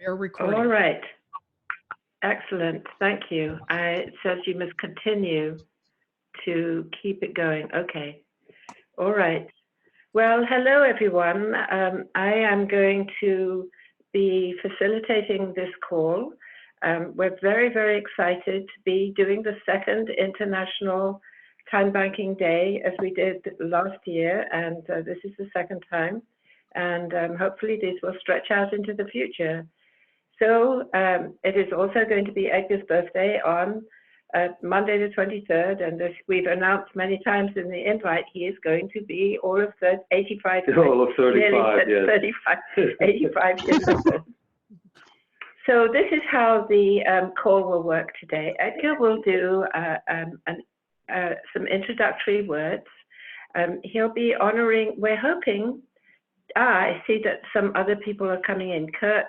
We're recording. All right. Excellent. Thank you. It says you must continue to keep it going. Okay. All right. Well, hello, everyone. I am going to be facilitating this call. We're very, very excited to be doing the second International Timebanking Day as we did last year, and this is the second time. And hopefully these will stretch out into the future. So it is also going to be Edgar's birthday on Monday the 23rd, and as we've announced many times in the invite, he is going to be all of 85 all of 35, yes. 85 years old. So this is how the call will work today. Edgar will do some introductory words. He'll be honoring, we're hoping, I see that some other people are coming in. Kurt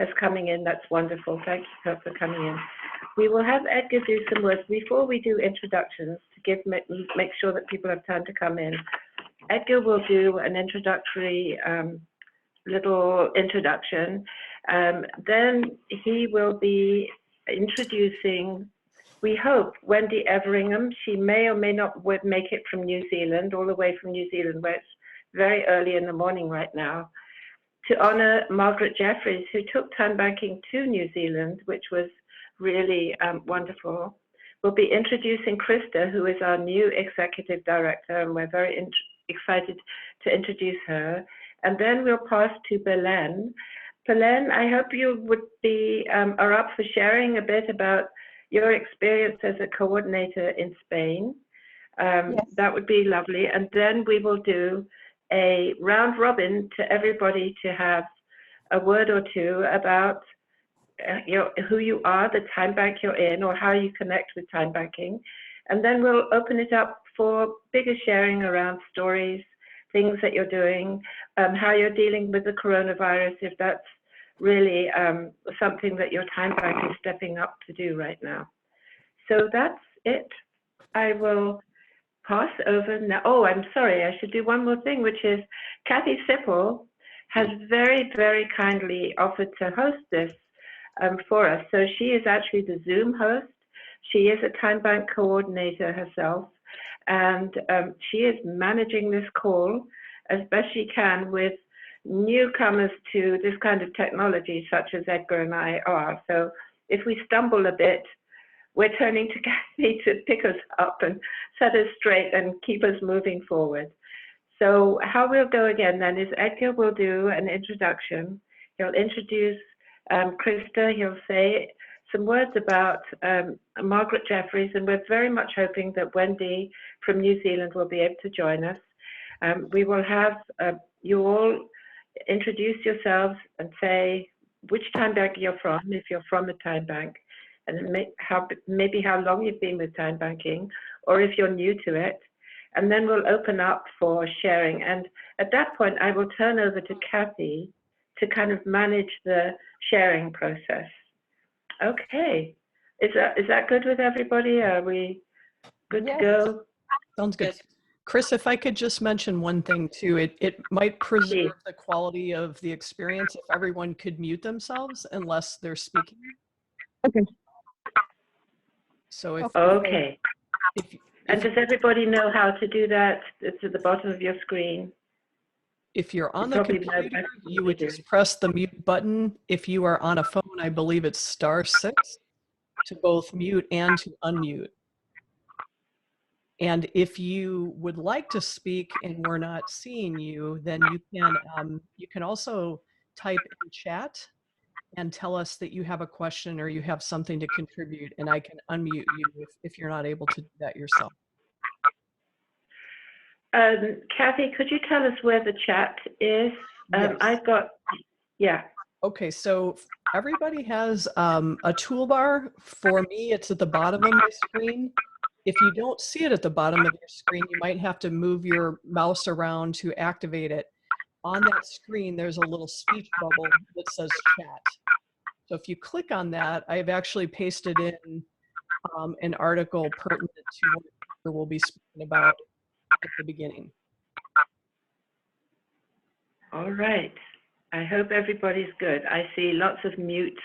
is coming in, that's wonderful. Thank you, Kurt, for coming in. We will have Edgar do some words before we do introductions to make sure that people have time to come in. Edgar will do an introductory little introduction. Then he will be introducing, we hope, Wendy Everingham. She may or may not make it from New Zealand, all the way from New Zealand, where it's very early in the morning right now, to honor Margaret Jeffries, who took timebanking to New Zealand, which was really wonderful. We'll be introducing Krista, who is our new executive director, and we're very excited to introduce her. And then we'll pass to Belen. Belen, I hope you would be are up for sharing a bit about your experience as a coordinator in Spain. Yes. That would be lovely. And then we will do a round robin to everybody to have a word or two about who you are, the time bank you're in, or how you connect with time banking. And then we'll open it up for bigger sharing around stories, things that you're doing, how you're dealing with the coronavirus, if that's really something that your time bank is stepping up to do right now. So that's it. I will pass over now. Oh, I'm sorry, I should do one more thing, which is Kathy Sipple has very, very kindly offered to host this for us. So she is actually the Zoom host. She is a time bank coordinator herself, and she is managing this call as best she can with newcomers to this kind of technology, such as Edgar and I are. So if we stumble a bit, we're turning to Kathy to pick us up and set us straight and keep us moving forward. So how we'll go again then is Edgar will do an introduction. He'll introduce Krista. He'll say some words about Margaret Jeffries, and we're very much hoping that Wendy from New Zealand will be able to join us. We will have you all introduce yourselves and say which time bank you're from, if you're from a time bank, and maybe how long you've been with time banking, or if you're new to it. And then we'll open up for sharing. And at that point, I will turn over to Kathy to kind of manage the sharing process. Okay, is that good with everybody? Are we good to go? Sounds good. Chris, if I could just mention one thing too, it might preserve the quality of the experience if everyone could mute themselves unless they're speaking. Okay. So if and does everybody know how to do that? It's at the bottom of your screen. If you're on the computer, you would just press the mute button. If you are on a phone, I believe it's *6 to both mute and to unmute. And if you would like to speak and we're not seeing you, then you can also type in chat and tell us that you have a question or you have something to contribute, and I can unmute you if you're not able to do that yourself. Kathy, could you tell us where the chat is? Yes. I've got, yeah. Okay, so everybody has a toolbar. For me, it's at the bottom of my screen. If you don't see it at the bottom of your screen, you might have to move your mouse around to activate it. On that screen, there's a little speech bubble that says chat. So if you click on that, I've actually pasted in an article pertinent to what we'll be speaking about at the beginning. All right. I hope everybody's good. I see lots of mutes.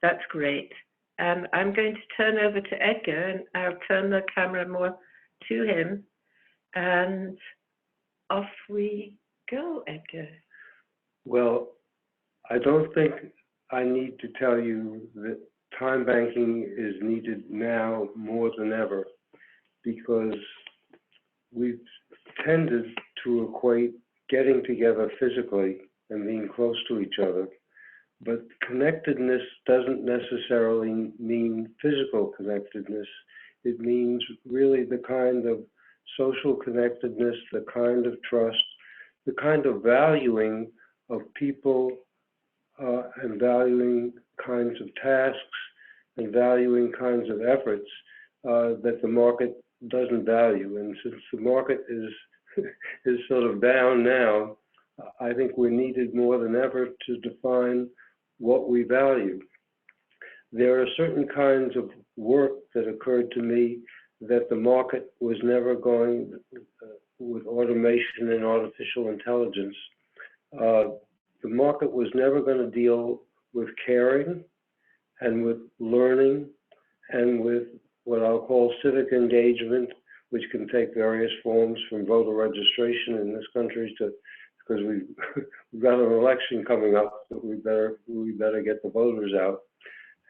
That's great. I'm going to turn over to Edgar, and I'll turn the camera more to him. And off we go, Edgar. Well, I don't think I need to tell you that time banking is needed now more than ever, because we've tended to equate getting together physically and being close to each other. But connectedness doesn't necessarily mean physical connectedness. It means really the kind of social connectedness, the kind of trust, the kind of valuing of people and valuing kinds of tasks and valuing kinds of efforts that the market doesn't value. And since the market is sort of down now, I think we're needed more than ever to define what we value. There are certain kinds of work that occurred to me that the market was never going, with automation and artificial intelligence, the market was never going to deal with caring and with learning and with what I'll call civic engagement, which can take various forms, from voter registration in this country to, because we've got an election coming up, that we better get the voters out.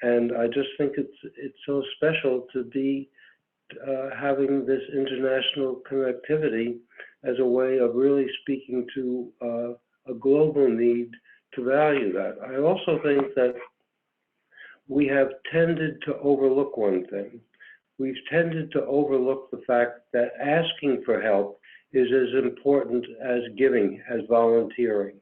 And I just think it's so special to be having this international connectivity as a way of really speaking to a global need to value that. I also think that we have tended to overlook one thing. We've tended to overlook the fact that asking for help is as important as giving, as volunteering,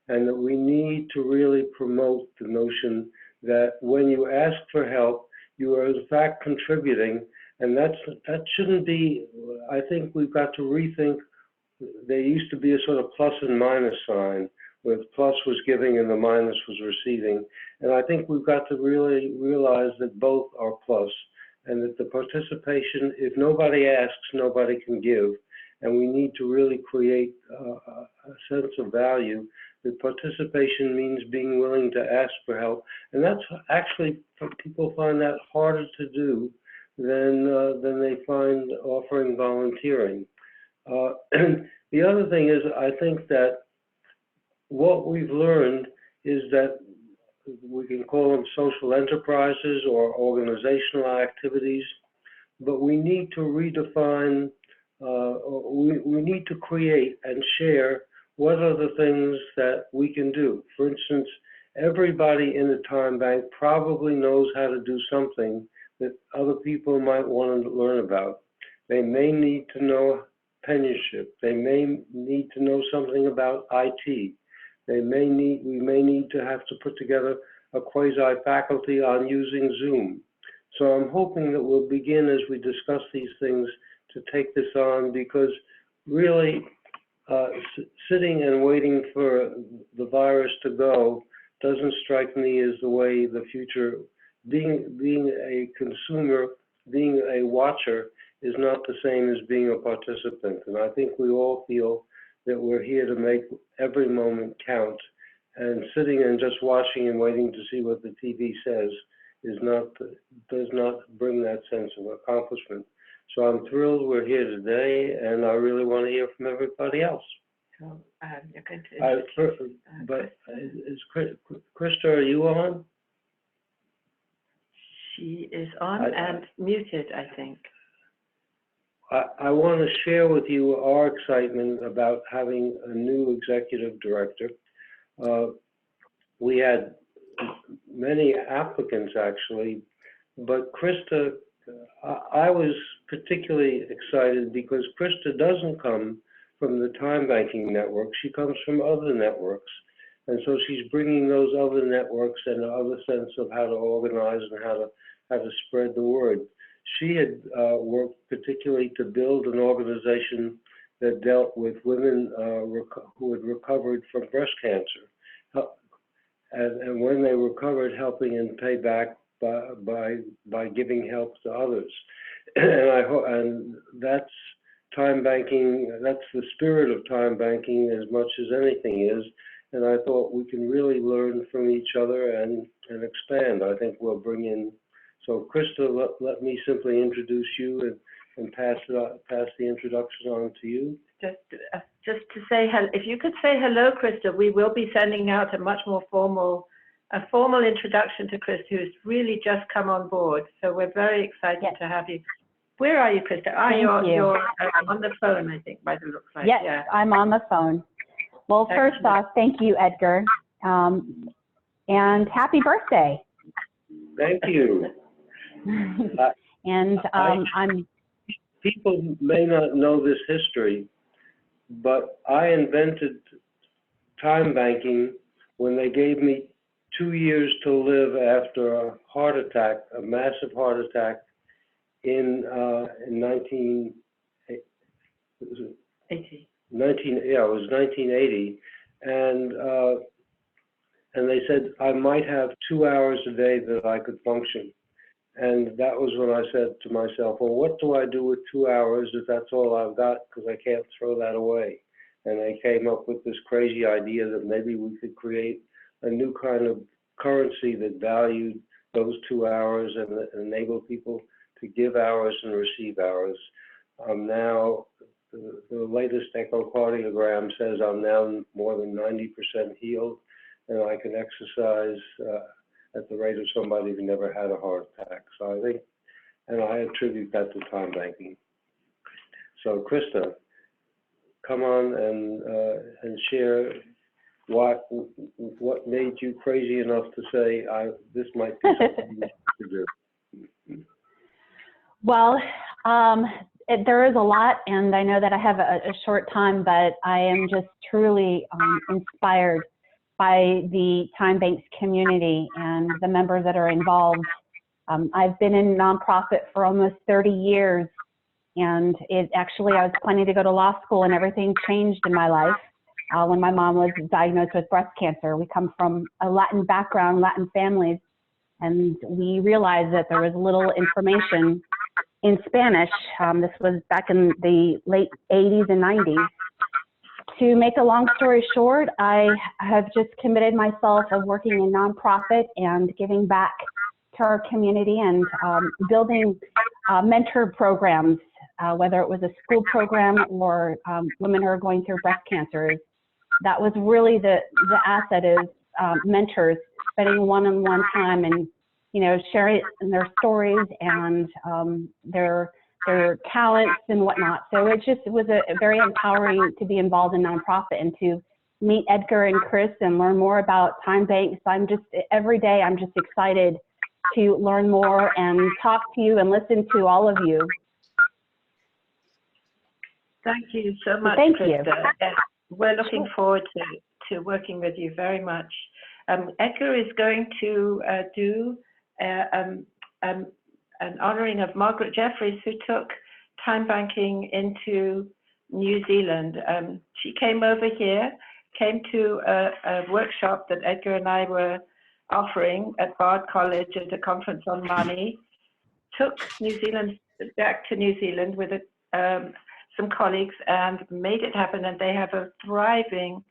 and that we need to really promote the notion that when you ask for help, you are in fact contributing, and that shouldn't be. I think we've got to rethink. There used to be a sort of plus and minus sign, where the plus was giving and the minus was receiving, and I think we've got to really realize that both are plus, and that the participation, if nobody asks, nobody can give. And we need to really create a sense of value, that participation means being willing to ask for help. And that's actually, people find that harder to do than they find offering volunteering. The other thing is, I think that what we've learned is that we can call them social enterprises or organizational activities, but we need to redefine, we need to create and share what are the things that we can do. For instance, everybody in the time bank probably knows how to do something that other people might want to learn about. They may need to know penmanship. They may need to know something about IT. We may need to have to put together a quasi-faculty on using Zoom. So I'm hoping that we'll begin, as we discuss these things, to take this on, because really sitting and waiting for the virus to go doesn't strike me as the way the future. Being a consumer, being a watcher is not the same as being a participant. And I think we all feel that we're here to make every moment count, and sitting and just watching and waiting to see what the TV says does not bring that sense of accomplishment. So I'm thrilled we're here today, and I really want to hear from everybody else. So you're going to. But is Krista, are you on? She is on and muted, I think. I want to share with you our excitement about having a new executive director. We had many applicants, actually, but Krista, I was particularly excited because Krista doesn't come from the time banking network. She comes from other networks. And so she's bringing those other networks and other sense of how to organize and how to spread the word. She had worked particularly to build an organization that dealt with women who had recovered from breast cancer. And when they recovered, helping and pay back by giving help to others. And that's time banking, that's the spirit of time banking as much as anything is. and I thought we can really learn from each other and expand. I think we'll bring in, so Krista, let me simply introduce you and pass the introduction on to you. Just to say, if you could say hello, Krista, we will be sending out a much more formal introduction to Krista, who's really just come on board. So we're very excited to have you. Where are you, Krista? You're on the phone, I think, by the looks like. Yes, yeah. I'm on the phone. Well, Excellent. first off, thank you, Edgar, and happy birthday. Thank you. And people may not know this history, but I invented time banking when they gave me 2 years to live after a heart attack, a massive heart attack in 1980, and they said I might have 2 hours a day that I could function. And that was when I said to myself, well, what do I do with 2 hours if that's all I've got, because I can't throw that away? And I came up with this crazy idea that maybe we could create a new kind of currency that valued those 2 hours and enable people to give hours and receive hours. Now, the latest echocardiogram says I'm now more than 90% healed, and I can exercise at the rate of somebody who never had a heart attack. So I think, and I attribute that to time banking. So Krista, come on and share what made you crazy enough to say this might be something to do. well, there is a lot, and I know that I have a short time, but I am just truly inspired by the Timebanks community and the members that are involved. I've been in nonprofit for almost 30 years, and I was planning to go to law school, and everything changed in my life when my mom was diagnosed with breast cancer. We come from a Latin background, Latin families, and we realized that there was little information in Spanish. This was back in the late 80s and 90s. To make a long story short, I have just committed myself of working in nonprofit and giving back to our community and building mentor programs, whether it was a school program or women who are going through breast cancer. That was really the asset is mentors, spending one-on-one time and sharing their stories and their talents and whatnot. So it was a very empowering to be involved in nonprofit and to meet Edgar and Chris and learn more about Timebanks. Every day I'm just excited to learn more and talk to you and listen to all of you. Thank you so much, Thank Krista. you. Yes, we're looking forward to working with you very much. Edgar is going to do an honoring of Margaret Jeffries, who took time banking into New Zealand. She came over here, came to a workshop that Edgar and I were offering at Bard College at a conference on money, took New Zealand back to New Zealand with some colleagues and made it happen. And they have a thriving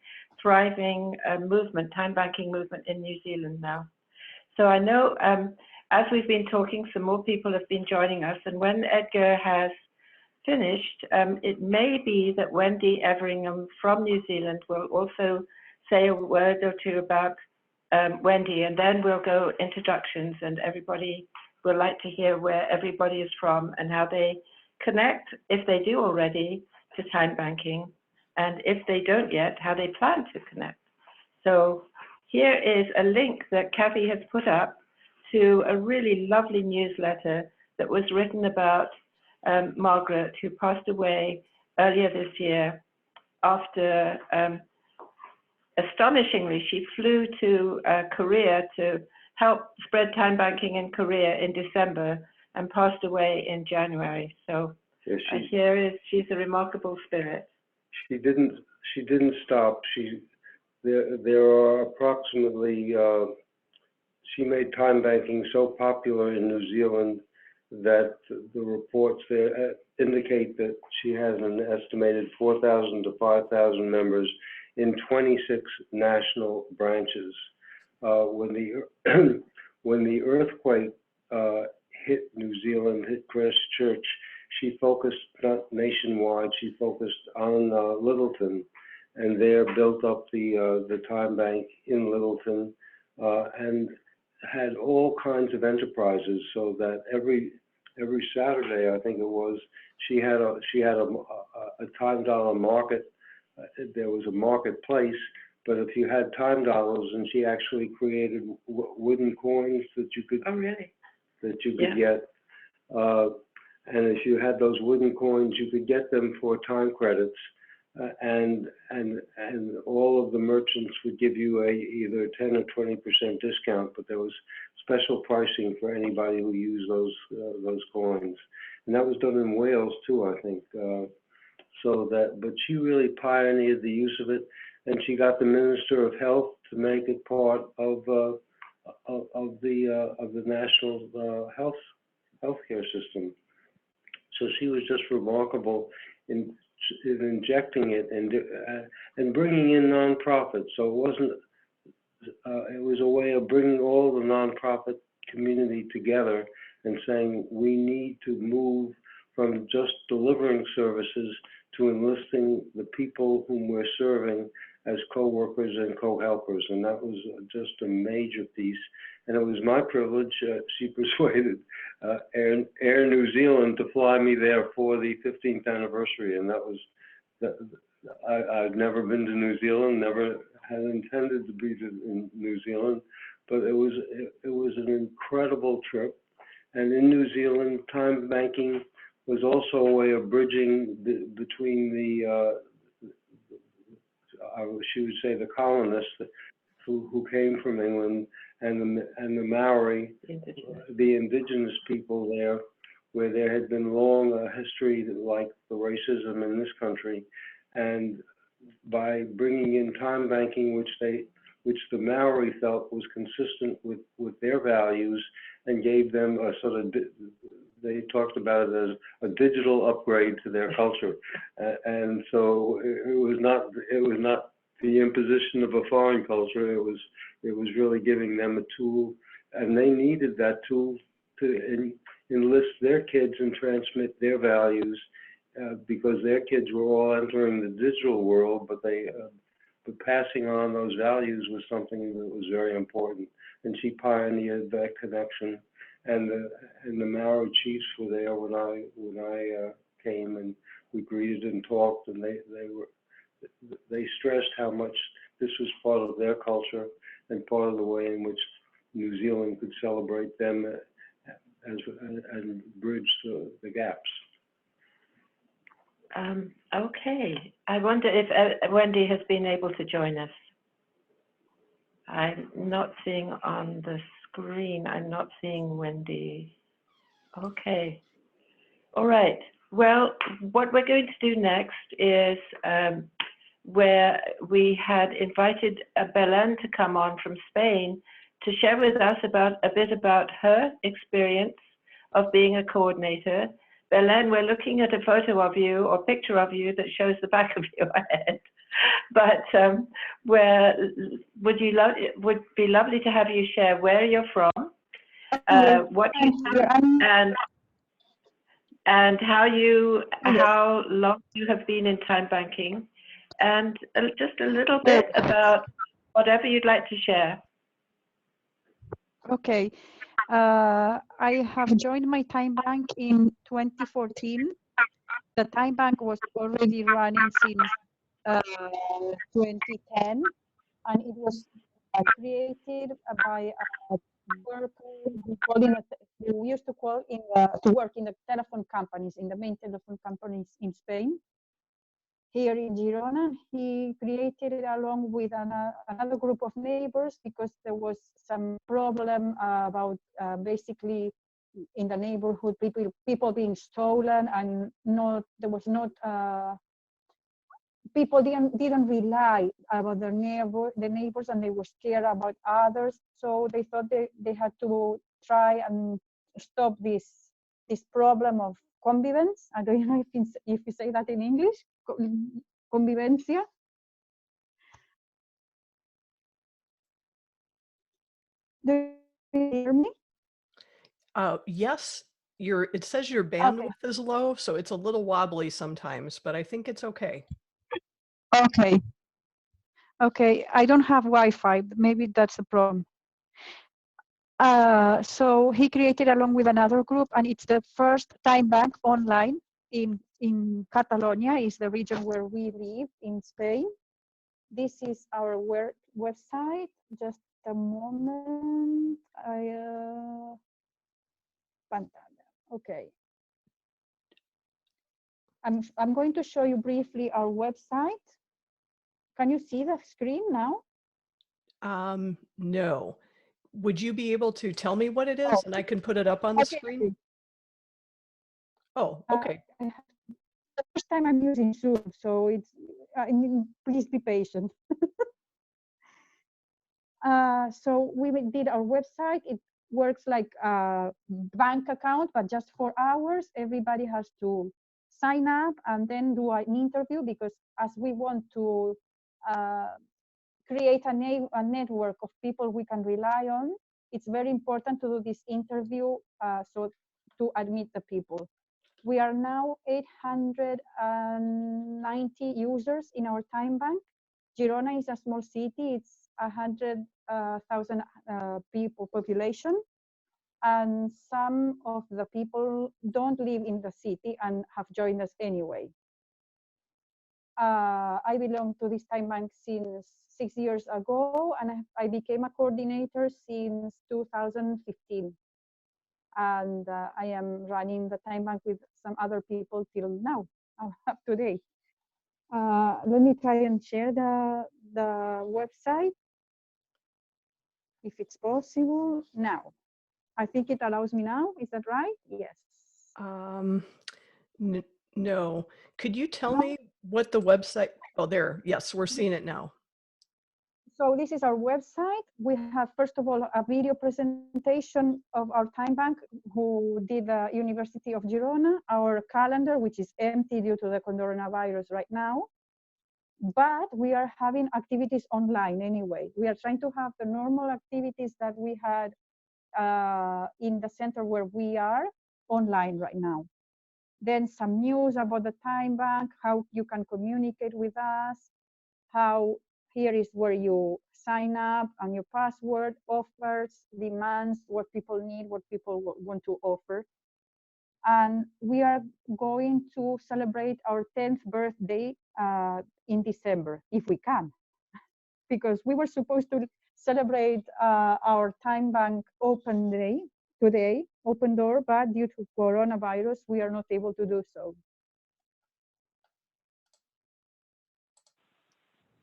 movement, time banking movement in New Zealand now. So I know as we've been talking, some more people have been joining us. And when Edgar has finished, it may be that Wendy Everingham from New Zealand will also say a word or two about Wendy, and then we'll go introductions, and everybody will like to hear where everybody is from and how they connect, if they do already, to time banking, and if they don't yet, how they plan to connect. So here is a link that Kathy has put up to a really lovely newsletter that was written about Margaret, who passed away earlier this year after, astonishingly, she flew to Korea to help spread time banking in Korea in December and passed away in January. So she's a remarkable spirit. She didn't stop. There are approximately, she made time banking so popular in New Zealand that the reports there indicate that she has an estimated 4,000 to 5,000 members in 26 national branches. When the earthquake hit New Zealand, hit Christchurch, she focused not nationwide. She focused on Littleton, and there built up the time bank in Littleton, and had all kinds of enterprises. So that every Saturday, I think it was, she had a time dollar market. There was a marketplace. But if you had time dollars, and she actually created wooden coins that you could get, and if you had those wooden coins, you could get them for time credits, and all of the merchants would give you either 10 or 20% discount, but there was special pricing for anybody who used those coins, and that was done in Wales too, I think. But she really pioneered the use of it. And she got the Minister of Health to make it part of the national healthcare system. So she was just remarkable in injecting it and bringing in nonprofits. So it wasn't. It was a way of bringing all the nonprofit community together and saying we need to move from just delivering services to enlisting the people whom we're serving as co-workers and co-helpers, and that was just a major piece. And it was my privilege. She persuaded Air New Zealand to fly me there for the 15th anniversary, and that was. I've never been to New Zealand, never had intended to be in New Zealand, but it was an incredible trip. And in New Zealand, time banking was also a way of bridging between she would say the colonists who came from England and the Maori, the indigenous people there, where there had been long a history like the racism in this country, and by bringing in time banking, which the Maori felt was consistent with their values, and gave them a sort of, they talked about it as a digital upgrade to their culture, and so it was not the imposition of a foreign culture. It was really giving them a tool, and they needed that tool to enlist their kids and transmit their values, because their kids were all entering the digital world, but passing on those values was something that was very important. And she pioneered that connection. And the Maori chiefs were there when I came, and we greeted and talked, and they stressed how much this was part of their culture and part of the way in which New Zealand could celebrate them and bridge the gaps. Okay, I wonder if Wendy has been able to join us. I'm not seeing on the screen, I'm not seeing Wendy. Okay, all right. Well, what we're going to do next is where we had invited Belen to come on from Spain to share with us a bit about her experience of being a coordinator. Belen, we're looking at a photo of you or picture of you that shows the back of your head, but would be lovely to have you share where you're from, what you do, and how long you have been in time banking, and just a little bit about whatever you'd like to share. Okay. I have joined my time bank in 2014. The time bank was already running since 2010, and it was created by a worker who used to work in the telephone companies, in the main telephone companies in Spain. Here in Girona, he created it along with another group of neighbors, because there was some problem about basically in the neighborhood people being stolen, and people didn't rely about the neighbors, and they were scared about others. So they thought they had to try and stop this problem of convivence. I don't know if you say that in English, convivencia. Do you hear me? Yes, it says your Okay. bandwidth is low, so it's a little wobbly sometimes, but I think it's okay. Okay. Okay. I don't have Wi-Fi. Maybe that's the problem. So he created along with another group, and it's the first time bank online in Catalonia, is the region where we live in Spain. This is our website. Just a moment. Pantalla. Okay. I'm going to show you briefly our website. Can you see the screen now? No. Would you be able to tell me what it is Oh, and I can put it up on the okay. screen? Oh, okay. The first time I'm using Zoom, so it's please be patient. So we did our website. It works like a bank account, but just for hours. Everybody has to sign up and then do an interview, because as we want to create a network of people we can rely on, it's very important to do this interview so to admit the people. We are now 890 users in our time bank. Girona is a small city. It's 100,000 people population. And some of the people don't live in the city and have joined us anyway. I belong to this time bank since 6 years ago, and I became a coordinator since 2015. And I am running the time bank with some other people till now, up to date. Let me try and share the website, if it's possible now. I think it allows me now. Is that right? Yes. No. Could you tell me what the website? Oh, there. Yes, we're seeing it now. So this is our website. We have, first of all, a video presentation of our time bank, who did the University of Girona, our calendar, which is empty due to the coronavirus right now. But we are having activities online anyway. We are trying to have the normal activities that we had in the center where we are online right now. Then some news about the time bank, how you can communicate with us, how here is where you sign up and your password, offers, demands, what people need, what people want to offer. And we are going to celebrate our 10th birthday in December, if we can, because we were supposed to celebrate our time bank open day today, open door, but due to coronavirus, we are not able to do so.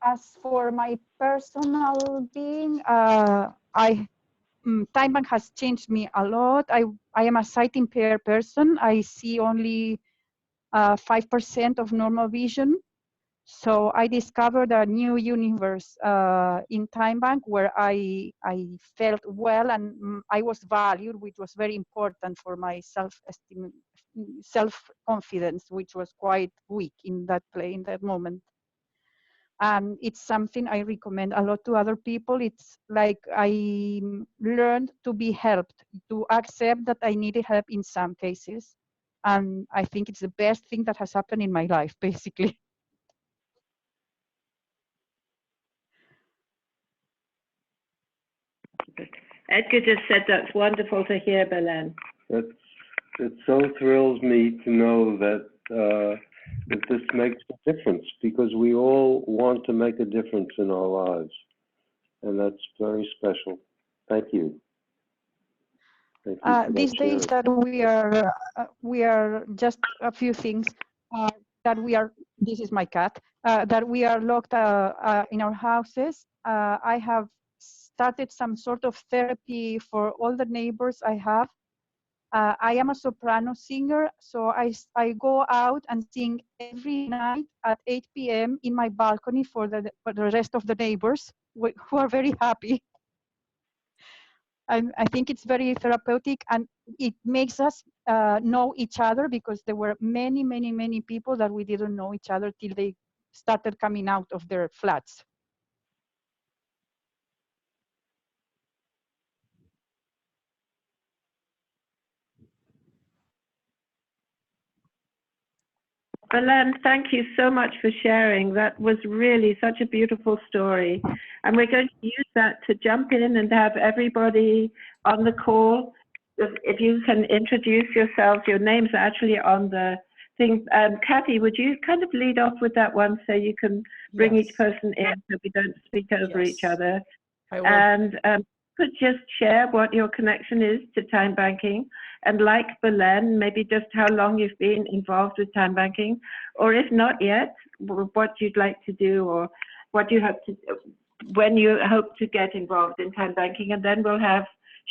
As for my personal being, time bank has changed me a lot. I am a sight impaired person. I see only 5% of normal vision. So I discovered a new universe in time bank where I felt well and I was valued, which was very important for my self-esteem, self-confidence, which was quite weak in that moment. And it's something I recommend a lot to other people. It's like I learned to be helped, to accept that I needed help in some cases. And I think it's the best thing that has happened in my life, basically. Edgar just said that's wonderful to hear, Belen. It so thrills me to know that that this makes a difference, because we all want to make a difference in our lives, and that's very special. Thank you. Thank you for These days that we are just a few things that we are. This is my cat. That we are locked in our houses. I have started some sort of therapy for all the neighbors I have. I am a soprano singer, so I go out and sing every night at 8 p.m. in my balcony for the rest of the neighbors who are very happy. I think it's very therapeutic, and it makes us know each other, because there were many, many, many people that we didn't know each other till they started coming out of their flats. Belen, thank you so much for sharing. That was really such a beautiful story. And we're going to use that to jump in and have everybody on the call. If you can introduce yourselves, your names are actually on the thing. Kathy, would you kind of lead off with that one so you can bring each person in so we don't speak over each other? I will. And could just share what your connection is to time banking, and like Belen, maybe just how long you've been involved with time banking, or if not yet, what you'd like to do, or what you hope to, when you hope to get involved in time banking. And then we'll have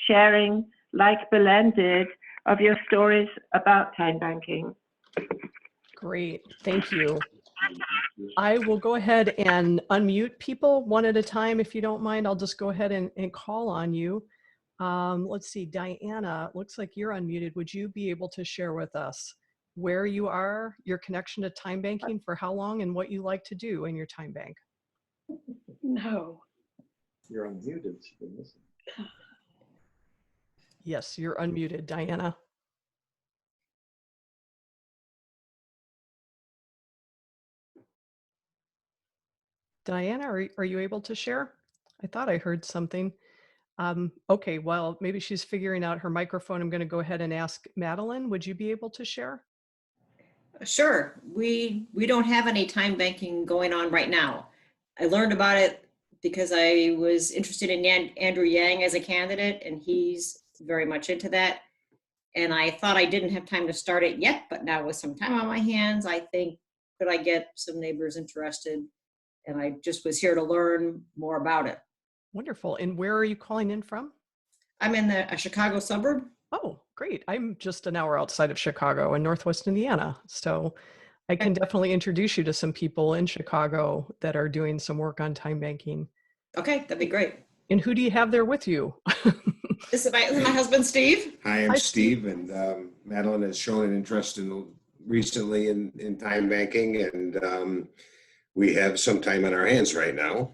sharing, like Belen did, of your stories about time banking. Great, thank you. I will go ahead and unmute people one at a time. If you don't mind, I'll just go ahead and call on you. Let's see, Diana, looks like you're unmuted. Would you be able to share with us where you are, your connection to time banking, for how long, and what you like to do in your time bank? No. You're unmuted. Yes, you're unmuted, Diana. Diana, are you able to share? I thought I heard something. Okay, well, maybe she's figuring out her microphone. I'm going to go ahead and ask Madeline, would you be able to share? Sure. We don't have any time banking going on right now. I learned about it because I was interested in Andrew Yang as a candidate, and he's very much into that. And I thought I didn't have time to start it yet, but now with some time on my hands, I think, could I get some neighbors interested? And I just was here to learn more about it. Wonderful. And where are you calling in from? I'm in a Chicago suburb. Oh, great. I'm just an hour outside of Chicago in Northwest Indiana. So I can definitely introduce you to some people in Chicago that are doing some work on time banking. Okay, that'd be great. And who do you have there with you? This is my husband, Steve. Hi, I'm Hi, Steve, and Madeline has shown an interest recently in time banking, and we have some time on our hands right now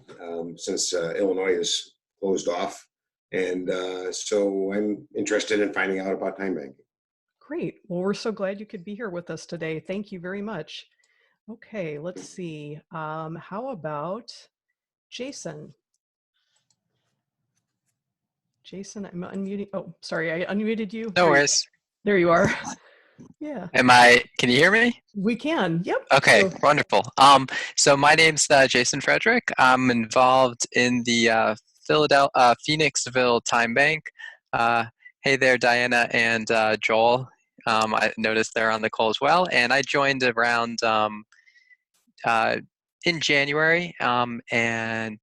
since Illinois is closed off, and so I'm interested in finding out about time banking. Great. Well, we're so glad you could be here with us today. Thank you very much. Okay, let's see. How about Jason? Jason, I'm unmuting. Oh, sorry, I unmuted you. No worries. There you are. Yeah. Can you hear me? We can. Yep. Okay, So, wonderful. So my name's Jason Frederick. I'm involved in the Phoenixville Time Bank. Hey there, Diana and Joel. I noticed they're on the call as well. And I joined around in January and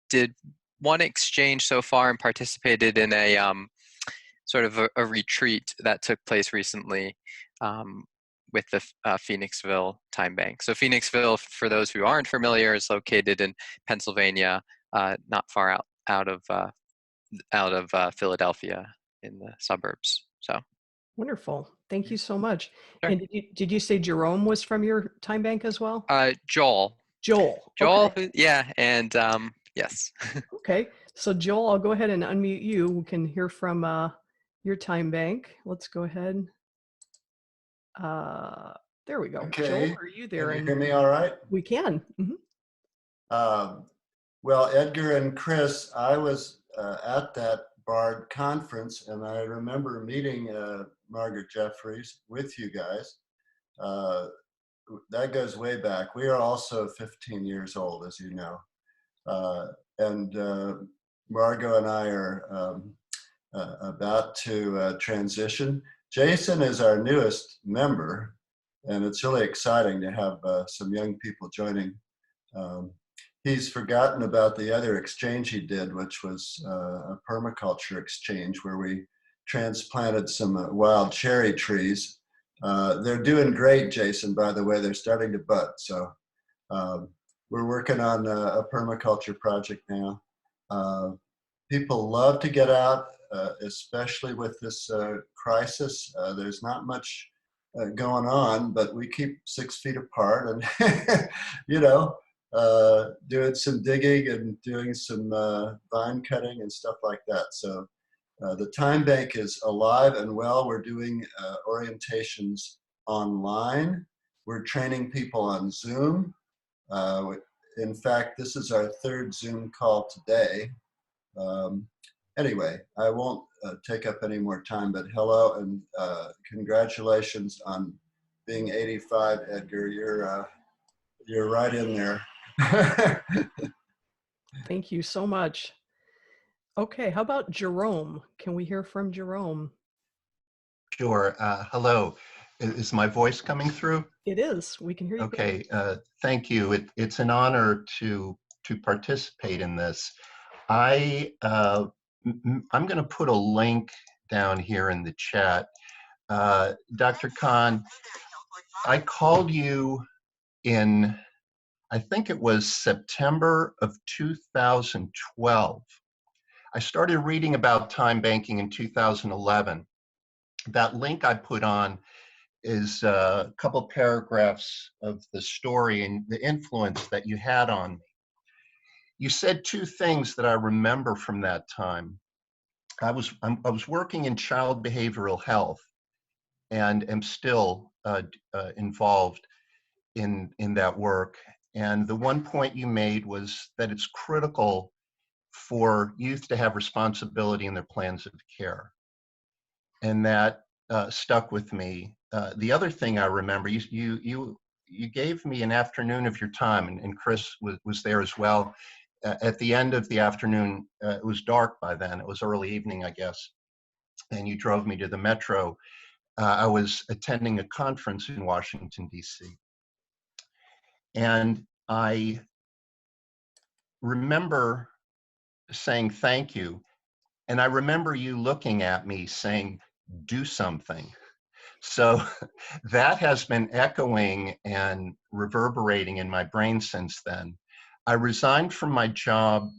did one exchange so far and participated in a sort of a retreat that took place recently with the Phoenixville Time Bank. So Phoenixville, for those who aren't familiar, is located in Pennsylvania, not far out of Philadelphia in the suburbs. So wonderful. Thank you so much. Sure. And did you say Jerome was from your time bank as well? Joel. Joel. Okay. Yeah, and yes. Okay. So Joel, I'll go ahead and unmute you. We can hear from your time bank. Let's go ahead. There we go. Okay. Joel, are you there? Can you hear me all right? We can. Mm-hmm. Well, Edgar and Chris, I was at that BARD conference, and I remember meeting Margaret Jeffries with you guys. That goes way back. We are also 15 years old, as you know. And Margot and I are about to transition. Jason is our newest member, and it's really exciting to have some young people joining. He's forgotten about the other exchange he did, which was a permaculture exchange where we transplanted some wild cherry trees. They're doing great, Jason, by the way. They're starting to bud. So we're working on a permaculture project now. People love to get out, especially with this crisis. There's not much going on, but we keep 6 feet apart and, you know, doing some digging and doing some vine cutting and stuff like that. So the Time Bank is alive and well. We're doing orientations online, we're training people on Zoom. In fact, this is our third Zoom call today. Anyway, I won't take up any more time, but hello and congratulations on being 85, Edgar. You're right in there. Thank you so much. Okay, how about Jerome? Can we hear from Jerome? Sure. Hello. Is my voice coming through? It is. We can hear you. Okay. Thank you. It's an honor to participate in this. I'm going to put a link down here in the chat. Dr. Cahn, I called you in, I think it was September of 2012. I started reading about time banking in 2011. That link I put on is a couple paragraphs of the story and the influence that you had on me. You said two things that I remember from that time. I was working in child behavioral health and am still involved in that work. And the one point you made was that it's critical for youth to have responsibility in their plans of care. And that stuck with me. The other thing I remember, you gave me an afternoon of your time, and Chris was there as well. At the end of the afternoon, it was dark by then. It was early evening, I guess. And you drove me to the metro. I was attending a conference in Washington, D.C. And I remember saying thank you. And I remember you looking at me saying, do something. So that has been echoing and reverberating in my brain since then. I resigned from my job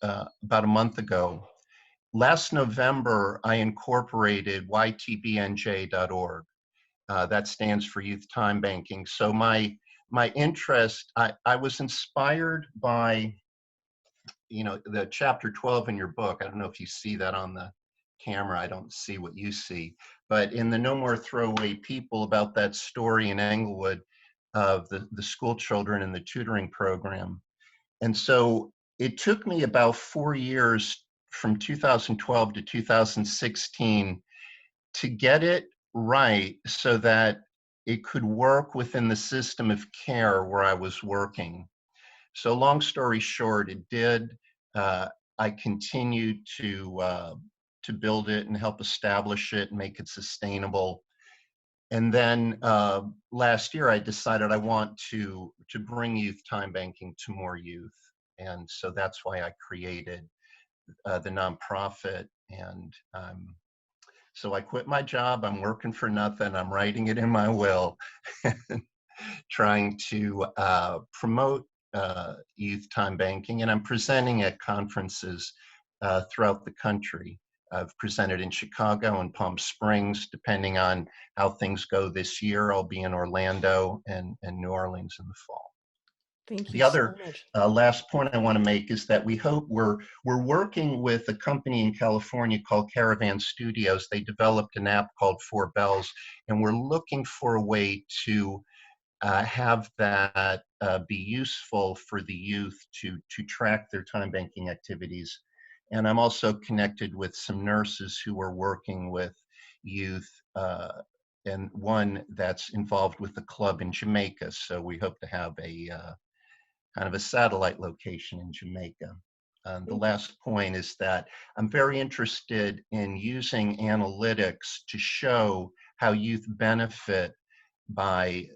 about a month ago. Last November, I incorporated ytbnj.org. That stands for Youth Time Banking. So my interest, I was inspired by, the chapter 12 in your book. I don't know if you see that on the camera. I don't see what you see. But in the No More Throwaway People, about that story in Englewood of the school children in the tutoring program. And so it took me about 4 years from 2012 to 2016 to get it right so that it could work within the system of care where I was working. So long story short, it did. I continued to build it and help establish it and make it sustainable. And then last year, I decided I want to bring youth time banking to more youth. And so that's why I created the nonprofit. And so I quit my job. I'm working for nothing. I'm writing it in my will, trying to promote youth time banking. And I'm presenting at conferences throughout the country. I've presented in Chicago and Palm Springs. Depending on how things go this year, I'll be in Orlando and New Orleans in the fall. Thank you. The other so much. last point I want to make is that we hope we're working with a company in California called Caravan Studios. They developed an app called 4 Bells, and we're looking for a way to have that be useful for the youth to track their time banking activities. And I'm also connected with some nurses who are working with youth, and one that's involved with a club in Jamaica. So we hope to have a kind of a satellite location in Jamaica. The last point is that I'm very interested in using analytics to show how youth benefit by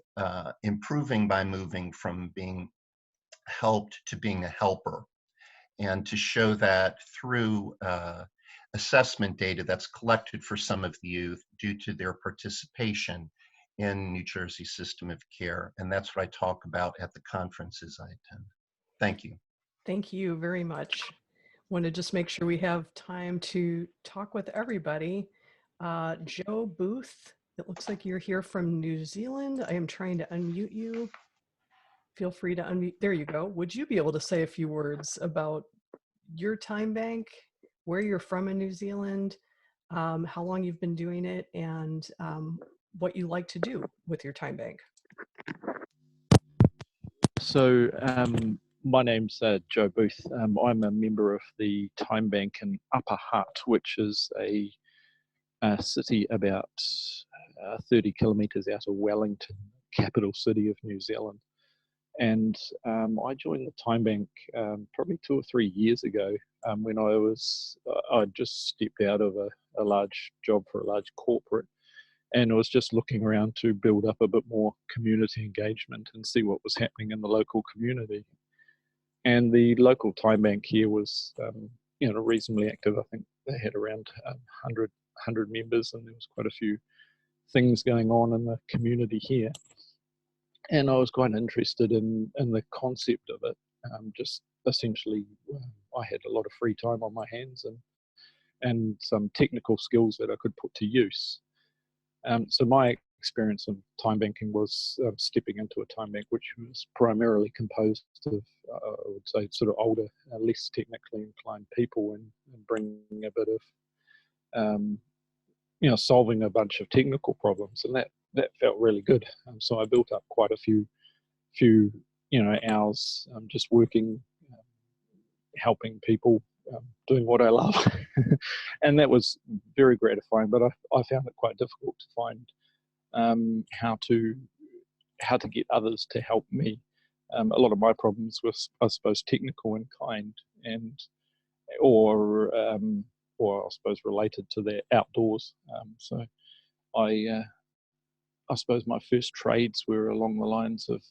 improving by moving from being helped to being a helper, and to show that through assessment data that's collected for some of the youth due to their participation in New Jersey system of care. And that's what I talk about at the conferences I attend. Thank you. Thank you very much. Want to just make sure we have time to talk with everybody. Joe Booth, it looks like you're here from New Zealand. I am trying to unmute you. Feel free to unmute. There you go. Would you be able to say a few words about your time bank, where you're from in New Zealand, how long you've been doing it, and what you like to do with your time bank? So my name's Joe Booth. I'm a member of the Timebank in Upper Hutt, which is a city about 30 kilometres out of Wellington, capital city of New Zealand. And I joined the Timebank probably 2 or 3 years ago when I'd just stepped out of a large job for a large corporate, and I was just looking around to build up a bit more community engagement and see what was happening in the local community. And the local time bank here was, reasonably active. I think they had around 100 members, and there was quite a few things going on in the community here. And I was quite interested in the concept of it. Just essentially, I had a lot of free time on my hands and some technical skills that I could put to use. So my experience of time banking was stepping into a time bank which was primarily composed of, I would say, sort of older, less technically inclined people, and bringing a bit of, solving a bunch of technical problems, and that felt really good. So I built up quite a few hours just working, helping people, doing what I love. And that was very gratifying, but I found it quite difficult to find how to get others to help me. A lot of my problems were, I suppose, technical in kind, or I suppose related to the outdoors. So I suppose my first trades were along the lines of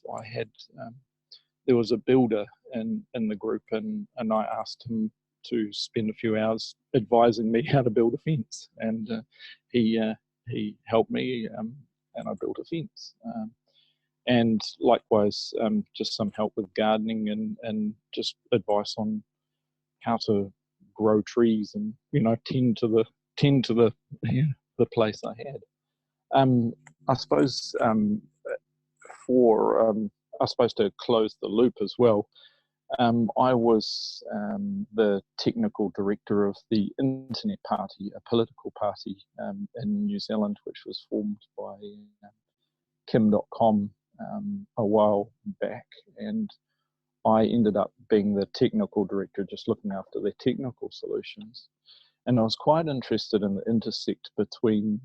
there was a builder in the group, and I asked him to spend a few hours advising me how to build a fence, and he helped me, and I built a fence. And likewise, just some help with gardening and just advice on how to grow trees and tend to the place I had. I suppose to close the loop as well, I was the technical director of the Internet Party, a political party in New Zealand, which was formed by Kim.com a while back, and I ended up being the technical director, just looking after their technical solutions. And I was quite interested in the intersect between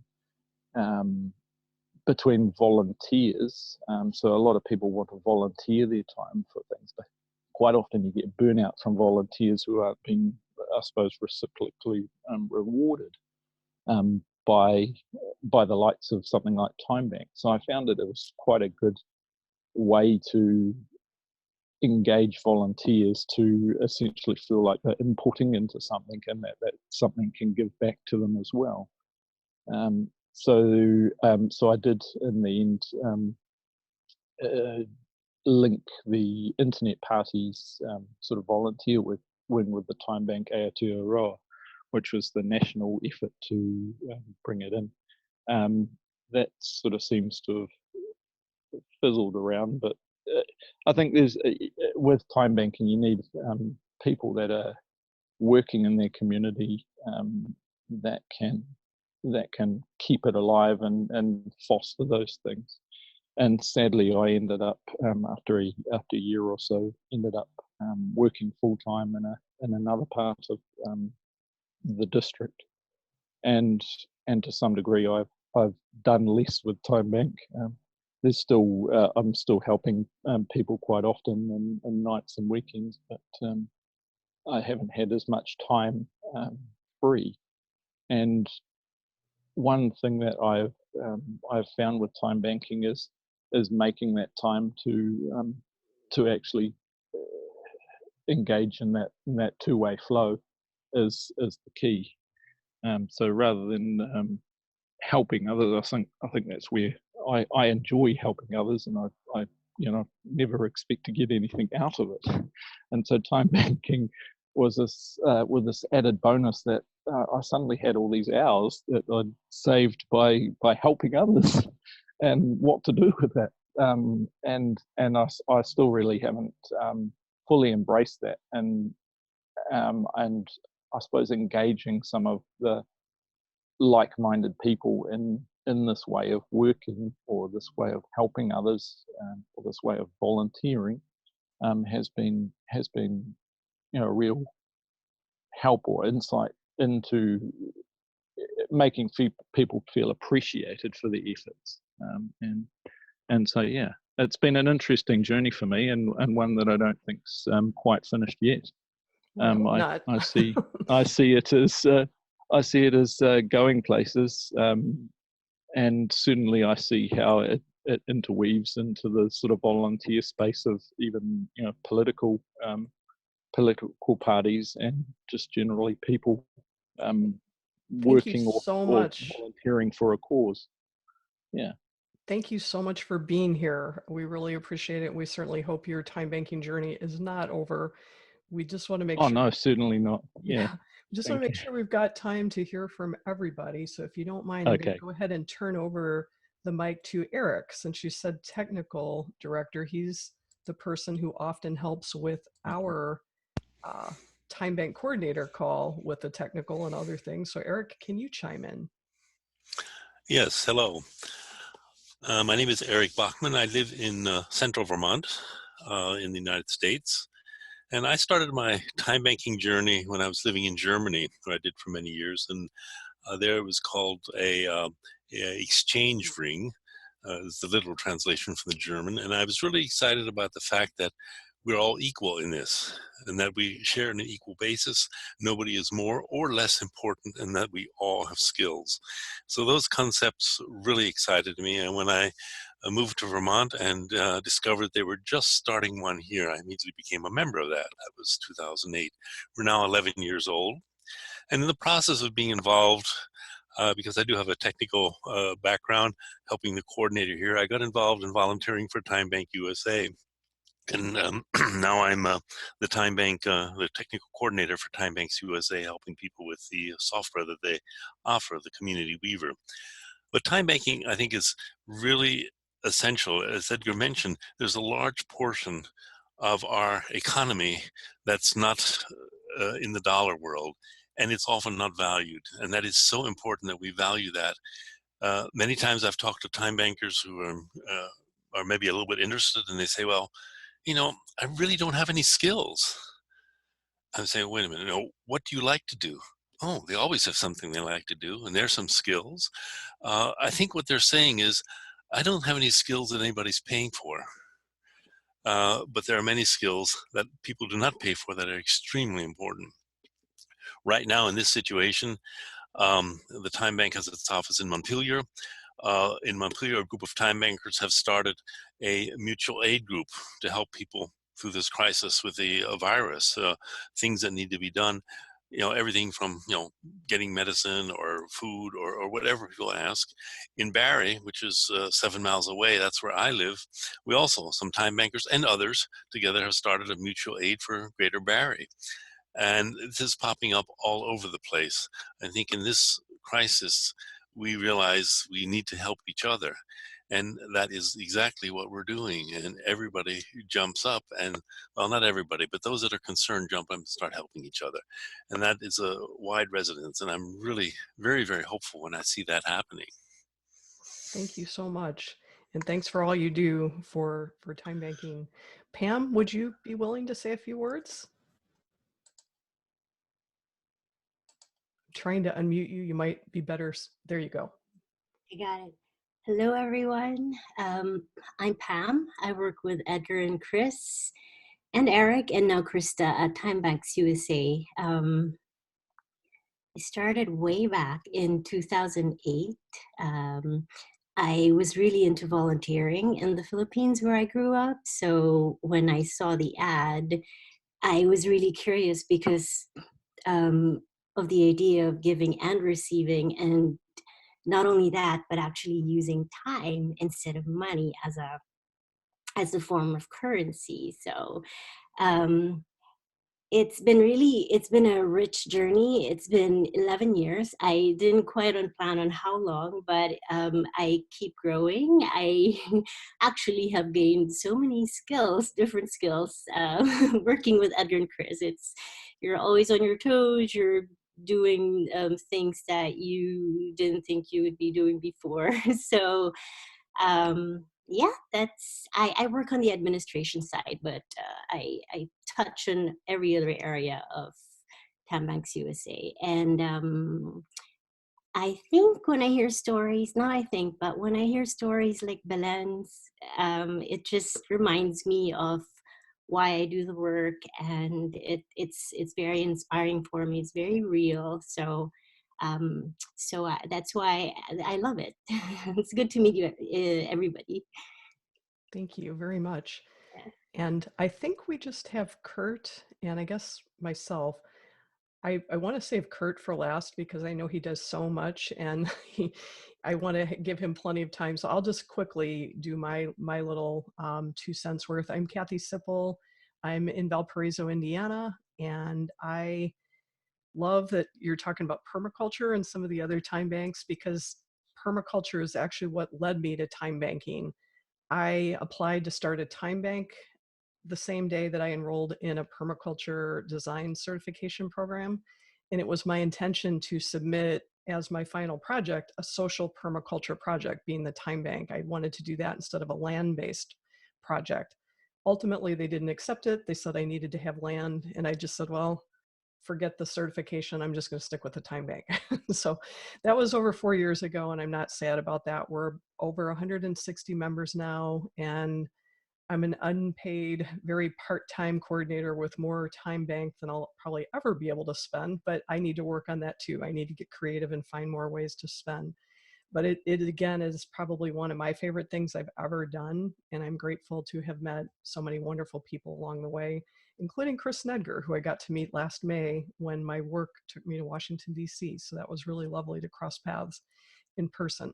volunteers. So a lot of people want to volunteer their time for things, but quite often you get burnout from volunteers who aren't being, I suppose, reciprocally rewarded by the likes of something like Timebank. So I found that it was quite a good way to engage volunteers to essentially feel like they're inputting into something, and that something can give back to them as well. So I did, in the end, link the Internet Party's sort of volunteer wing with the Timebank Aotearoa, which was the national effort to bring it in. That sort of seems to have fizzled around, but I think there's, with time banking, you need people that are working in their community that can keep it alive and foster those things. And sadly, I ended up after a year or so, working full time in another part of the district, and to some degree, I've done less with Timebank. There's still I'm still helping people quite often and nights and weekends, but I haven't had as much time free. And one thing that I've found with time banking is making that time to actually engage in that two-way flow is the key. So rather than helping others, I think that's where I enjoy helping others, and I never expect to get anything out of it. And so time banking was this added bonus that I suddenly had all these hours that I'd saved by helping others, and what to do with that. And I still really haven't fully embraced that, and I suppose engaging some of the like-minded people in this way of working, or this way of helping others, or this way of volunteering has been a real help or insight into making people feel appreciated for their efforts. And so, yeah, it's been an interesting journey for me, and one that I don't think's quite finished yet. Not. I see it as going places, and certainly I see how it interweaves into the sort of volunteer space of even political parties and just generally people working Thank you so or much. volunteering for a cause. Yeah. Thank you so much for being here. We really appreciate it. We certainly hope your time banking journey is not over. We just want to make Oh sure. no, certainly not. Yeah. We just want to make sure we've got time to hear from everybody. So if you don't mind, I'm going to go ahead and turn over the mic to Eric. Since you said technical director, he's the person who often helps with our time bank coordinator call with the technical and other things. So Eric, can you chime in? Yes, hello. My name is Eric Bachman. I live in central Vermont in the United States. And I started my time banking journey when I was living in Germany, where I did for many years. And there it was called a exchange ring. It's the literal translation from the German. And I was really excited about the fact that we're all equal in this, and that we share on an equal basis. Nobody is more or less important, and that we all have skills. So those concepts really excited me. And when I moved to Vermont and discovered they were just starting one here, I immediately became a member of that. That was 2008. We're now 11 years old. And in the process of being involved, because I do have a technical background, helping the coordinator here, I got involved in volunteering for Time Bank USA. And now I'm the technical coordinator for Timebanks USA, helping people with the software that they offer, the Community Weaver. But time banking, I think, is really essential. As Edgar mentioned, there's a large portion of our economy that's not in the dollar world, and it's often not valued. And that is so important that we value that. Many times I've talked to time bankers who are maybe a little bit interested, and they say, well, I really don't have any skills. I'm saying, wait a minute, what do you like to do? Oh, they always have something they like to do, and there's some skills. I think what they're saying is, I don't have any skills that anybody's paying for. But there are many skills that people do not pay for that are extremely important. Right now in this situation, the Time Bank has its office in Montpelier. In Montpelier, a group of time bankers have started a mutual aid group to help people through this crisis with the virus, things that need to be done, everything from, getting medicine or food or whatever people ask. In Barrie, which is 7 miles away, that's where I live, we also, some time bankers and others together have started a mutual aid for Greater Barrie. And this is popping up all over the place. I think in this crisis, we realize we need to help each other. And that is exactly what we're doing. And everybody jumps up, and, well, not everybody, but those that are concerned jump up and start helping each other. And that is a wide resonance. And I'm really very, very hopeful when I see that happening. Thank you so much. And thanks for all you do for time banking. Pam, would you be willing to say a few words? Trying to unmute you. You might be better. There you go. I got it. Hello, everyone. I'm Pam. I work with Edgar and Chris and Eric and now Krista at Timebanks USA. I started way back in 2008. I was really into volunteering in the Philippines where I grew up. So when I saw the ad, I was really curious because of the idea of giving and receiving, and not only that, but actually using time instead of money as a form of currency. So it's been a rich journey. It's been 11 years. I didn't quite plan on how long, but I keep growing. I actually have gained so many skills, different skills, working with Edgar and Chris. You're always on your toes. You're doing things that you didn't think you would be doing before. So yeah, I work on the administration side, but I touch on every other area of Timebanks USA. And I think when I hear stories, not I think, but when I hear stories like Belen's, it just reminds me of why I do the work, and it's very inspiring for me. It's very real. So that's why I love it. It's good to meet you, everybody. Thank you very much. And I think we just have Kurt and I guess myself. I want to save Kurt for last because I know he does so much and I want to give him plenty of time. So I'll just quickly do my little 2 cents worth. I'm Kathy Sipple. I'm in Valparaiso, Indiana, and I love that you're talking about permaculture and some of the other time banks because permaculture is actually what led me to time banking. I applied to start a time bank the same day that I enrolled in a permaculture design certification program. And it was my intention to submit as my final project, a social permaculture project being the time bank. I wanted to do that instead of a land-based project. Ultimately, they didn't accept it. They said I needed to have land. And I just said, well, forget the certification. I'm just going to stick with the time bank. So that was over 4 years ago. And I'm not sad about that. We're over 160 members now. And I'm an unpaid, very part-time coordinator with more time bank than I'll probably ever be able to spend, but I need to work on that too. I need to get creative and find more ways to spend. But it again is probably one of my favorite things I've ever done. And I'm grateful to have met so many wonderful people along the way, including Chris and Edgar, who I got to meet last May when my work took me to Washington, D.C. So that was really lovely to cross paths in person.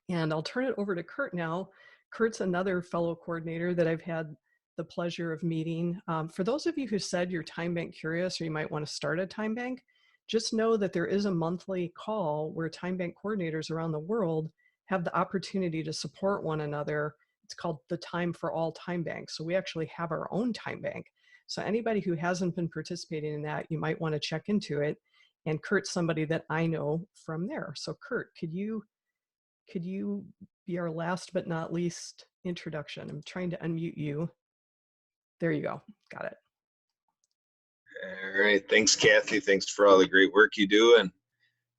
And I'll turn it over to Kurt now. Kurt's another fellow coordinator that I've had the pleasure of meeting. For those of you who said you're time bank curious or you might want to start a time bank, just know that there is a monthly call where time bank coordinators around the world have the opportunity to support one another. It's called the Time for All Time Bank. So we actually have our own time bank. So anybody who hasn't been participating in that, you might want to check into it. And Kurt's somebody that I know from there. So Kurt, could you be our last but not least introduction? I'm trying to unmute you. There you go. Got it. All right. Thanks, Kathy. Thanks for all the great work you do. And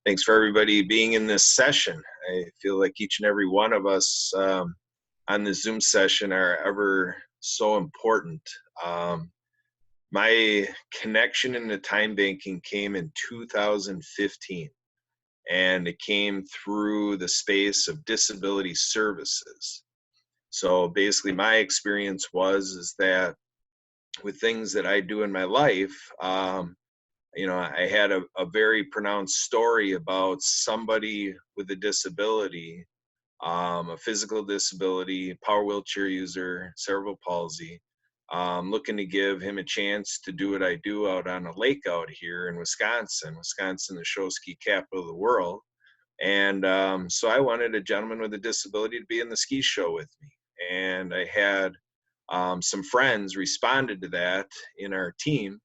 thanks for everybody being in this session. I feel like each and every one of us on this Zoom session are ever so important. My connection into time banking came in 2015. And it came through the space of disability services. So basically my experience is that with things that I do in my life, I had a very pronounced story about somebody with a disability, a physical disability, power wheelchair user, cerebral palsy, looking to give him a chance to do what I do out on a lake out here in Wisconsin, the show ski capital of the world. And so I wanted a gentleman with a disability to be in the ski show with me. And I had some friends responded to that in our team,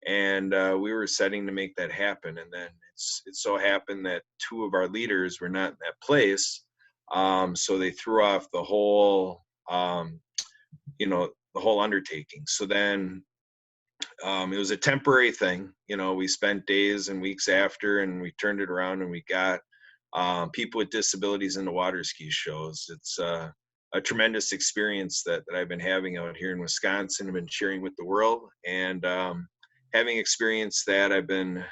and we were setting to make that happen. And then it so happened that two of our leaders were not in that place. So they threw off the whole, the whole undertaking. So then it was a temporary thing. We spent days and weeks after, and we turned it around and we got people with disabilities in the water ski shows. It's a tremendous experience that I've been having out here in Wisconsin. I've been sharing with the world, and having experienced that, I've been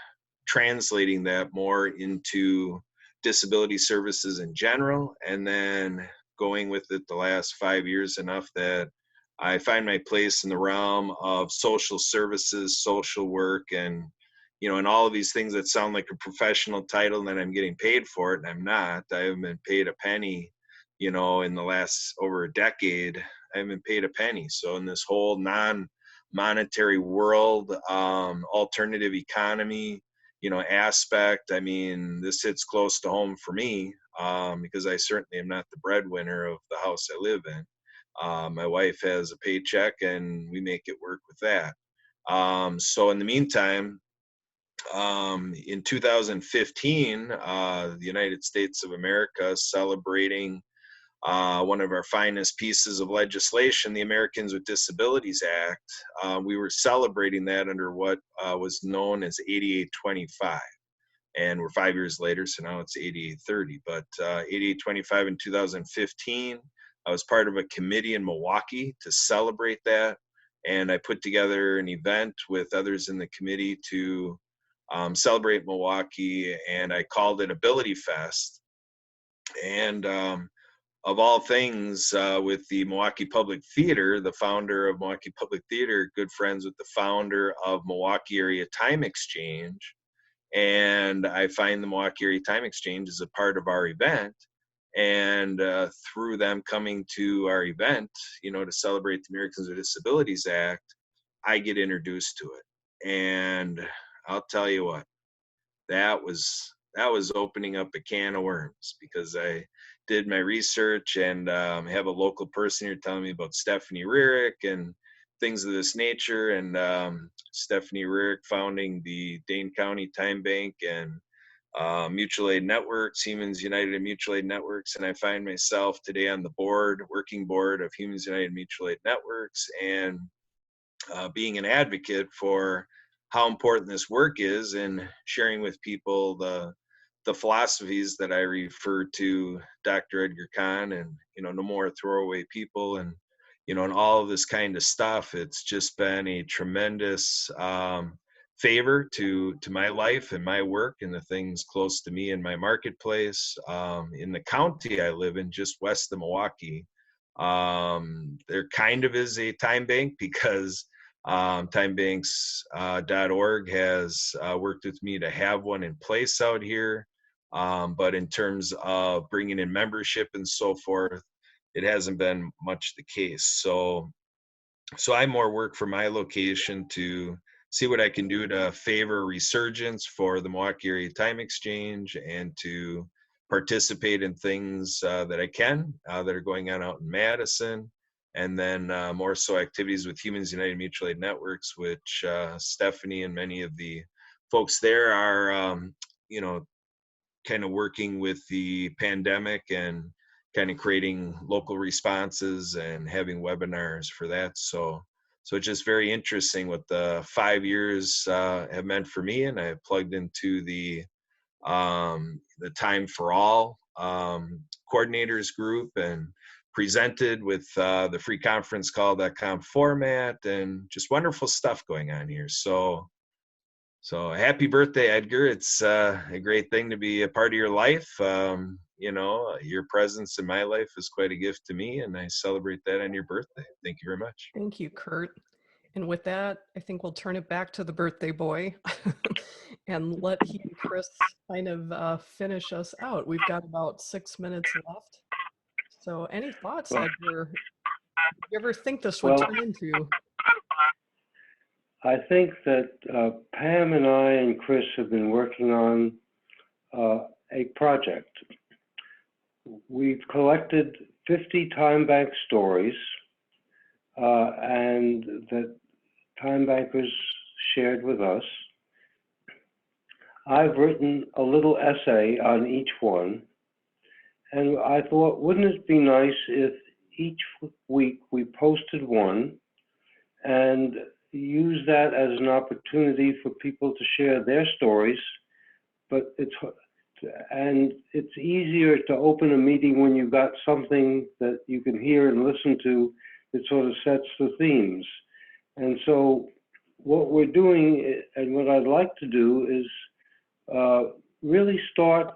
translating that more into disability services in general, and then going with it the last 5 years enough that I find my place in the realm of social services, social work, and and all of these things that sound like a professional title, and then I'm getting paid for it, and I'm not. I haven't been paid a penny, in the last over a decade. I haven't been paid a penny. So in this whole non-monetary world, alternative economy, aspect, I mean, this hits close to home for me, because I certainly am not the breadwinner of the house I live in. My wife has a paycheck, and we make it work with that. So in the meantime, in 2015, the United States of America celebrating one of our finest pieces of legislation, the Americans with Disabilities Act. We were celebrating that under what was known as 8825. And we're 5 years later, so now it's 8830. But 8825 in 2015, I was part of a committee in Milwaukee to celebrate that. And I put together an event with others in the committee to celebrate Milwaukee, and I called it Ability Fest. And of all things, with the Milwaukee Public Theater, the founder of Milwaukee Public Theater, good friends with the founder of Milwaukee Area Time Exchange. And I find the Milwaukee Area Time Exchange is a part of our event. And through them coming to our event, you know, to celebrate the Americans with Disabilities Act, I get introduced to it. And I'll tell you what, that was opening up a can of worms, because I did my research and have a local person here telling me about Stephanie Rearick and things of this nature. And Stephanie Rearick founding the Dane County Time Bank and Mutual Aid Networks, Humans United and Mutual Aid Networks. And I find myself today on the working board of Humans United and Mutual Aid Networks, and being an advocate for how important this work is, and sharing with people the philosophies that I refer to Dr. Edgar Cahn, and, you know, no more throwaway people, and, you know, and all of this kind of stuff. It's just been a tremendous favor to my life and my work and the things close to me in my marketplace. In the county I live in, just west of Milwaukee, there kind of is a time bank, because timebanks.org has worked with me to have one in place out here. But in terms of bringing in membership and so forth, it hasn't been much the case. So I more work for my location to see what I can do to favor resurgence for the Milwaukee Area Time Exchange, and to participate in things that I can that are going on out in Madison. And then more so activities with Humans United Mutual Aid Networks, which Stephanie and many of the folks there are, you know, kind of working with the pandemic and kind of creating local responses and having webinars for that. So it's just very interesting what the 5 years have meant for me. And I have plugged into the Time for All coordinators group, and presented with the free conference call.com format, and just wonderful stuff going on here. So happy birthday, Edgar. It's a great thing to be a part of your life. You know, your presence in my life is quite a gift to me, and I celebrate that on your birthday. Thank you very much. Thank you, Kurt. And with that, I think we'll turn it back to the birthday boy and let he and Chris kind of finish us out. We've got about 6 minutes left. So any thoughts, Edgar? Did you ever think this would turn into? I think that Pam and I and Chris have been working on a project. We've collected 50 time bank stories, and that time bankers shared with us. I've written a little essay on each one, and I thought, wouldn't it be nice if each week we posted one and use that as an opportunity for people to share their stories. But it's easier to open a meeting when you've got something that you can hear and listen to that sort of sets the themes. And so what we're doing, and what I'd like to do, is really start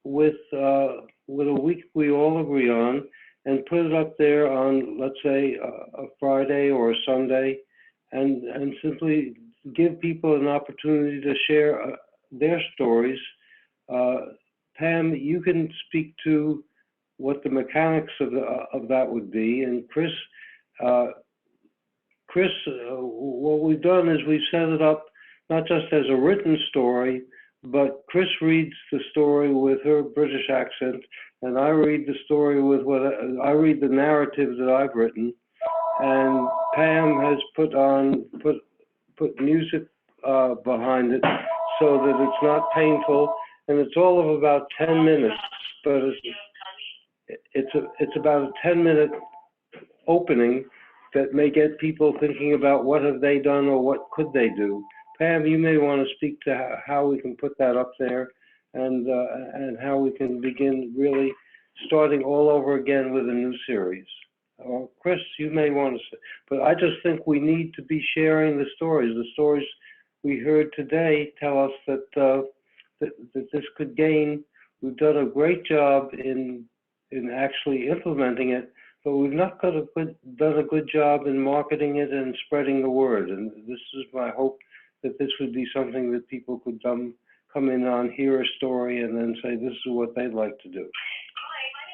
with a week we all agree on, and put it up there on, let's say, a Friday or a Sunday, and simply give people an opportunity to share their stories. Pam, you can speak to what the mechanics of that would be, and Chris, what we've done is we've set it up not just as a written story, but Chris reads the story with her British accent, and I read the story with I read the narrative that I've written, and Pam has put music behind it so that it's not painful, and it's all of about 10 minutes, but it's about a 10-minute opening that may get people thinking about what have they done or what could they do. Pam, you may want to speak to how we can put that up there, and how we can begin really starting all over again with a new series. Or Chris, you may want to say, but I just think we need to be sharing the stories. The stories we heard today tell us that that this could gain. We've done a great job in actually implementing it, but we've not done a good job in marketing it and spreading the word. And this is my hope, that this would be something that people could come in on, hear a story, and then say this is what they'd like to do.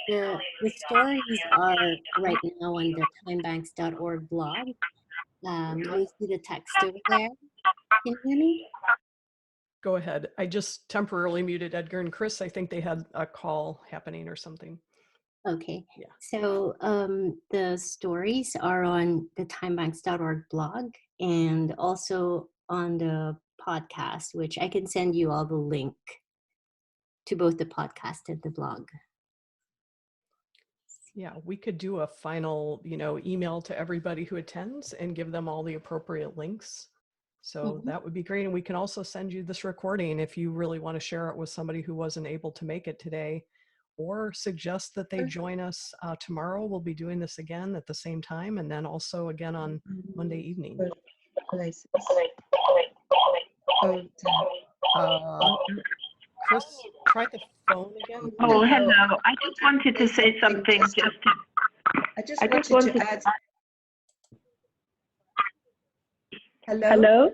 The stories are right now on the timebanks.org blog. You'll see the text over there. Can you hear me? Go ahead. I just temporarily muted Edgar and Chris. I think they had a call happening or something. Okay. Yeah. So the stories are on the timebanks.org blog and also on the podcast, which I can send you all the link to both the podcast and the blog. Yeah, we could do a final, email to everybody who attends and give them all the appropriate links. So that would be great. And we can also send you this recording if you really want to share it with somebody who wasn't able to make it today, or suggest that they join us tomorrow. We'll be doing this again at the same time, and then also again on Monday evening. Chris, try the phone again. Oh, hello. I just wanted to say something. I just wanted to add. Hello? Hello?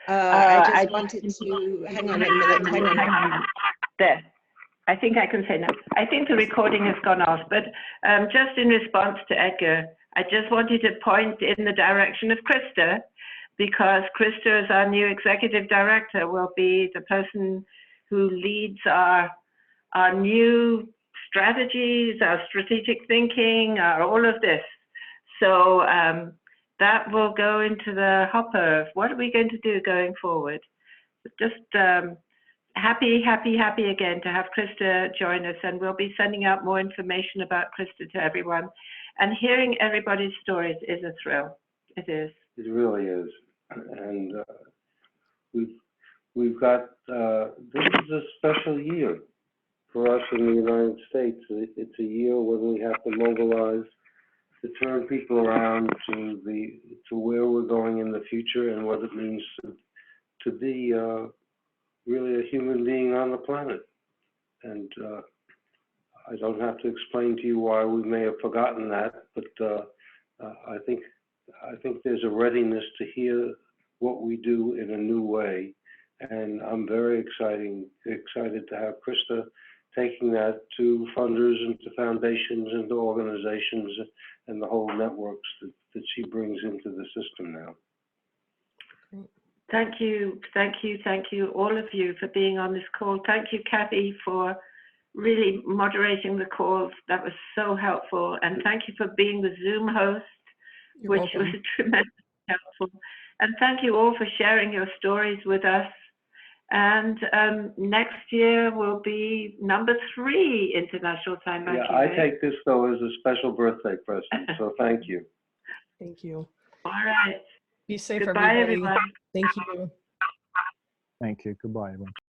I just wanted to, hang on a minute, hang on. There. I think I can say now. I think the recording has gone off, but just in response to Edgar, I just wanted to point in the direction of Krista, because Krista, as our new executive director, will be the person who leads our new strategies, our strategic thinking, all of this. So that will go into the hopper of what are we going to do going forward. Just happy again to have Krista join us, and we'll be sending out more information about Krista to everyone. And hearing everybody's stories is a thrill. It is. It really is. And we've got, this is a special year for us in the United States. It's a year when we have to mobilize to turn people around to where we're going in the future and what it means to be really a human being on the planet. And I don't have to explain to you why we may have forgotten that, but I think there's a readiness to hear what we do in a new way. And I'm very excited to have Krista taking that to funders and to foundations and to organizations and the whole networks that she brings into the system now. Thank you, all of you, for being on this call. Thank you, Kathy, for really moderating the calls. That was so helpful. And thank you for being the Zoom host, which was tremendously helpful. And thank you all for sharing your stories with us. And next year will be number 3 International Timebanking. Yeah, I take this though as a special birthday present. So thank you. Thank you. All right. Be safe, Goodbye, everybody. everyone. Thank you. Thank you. Goodbye, everyone.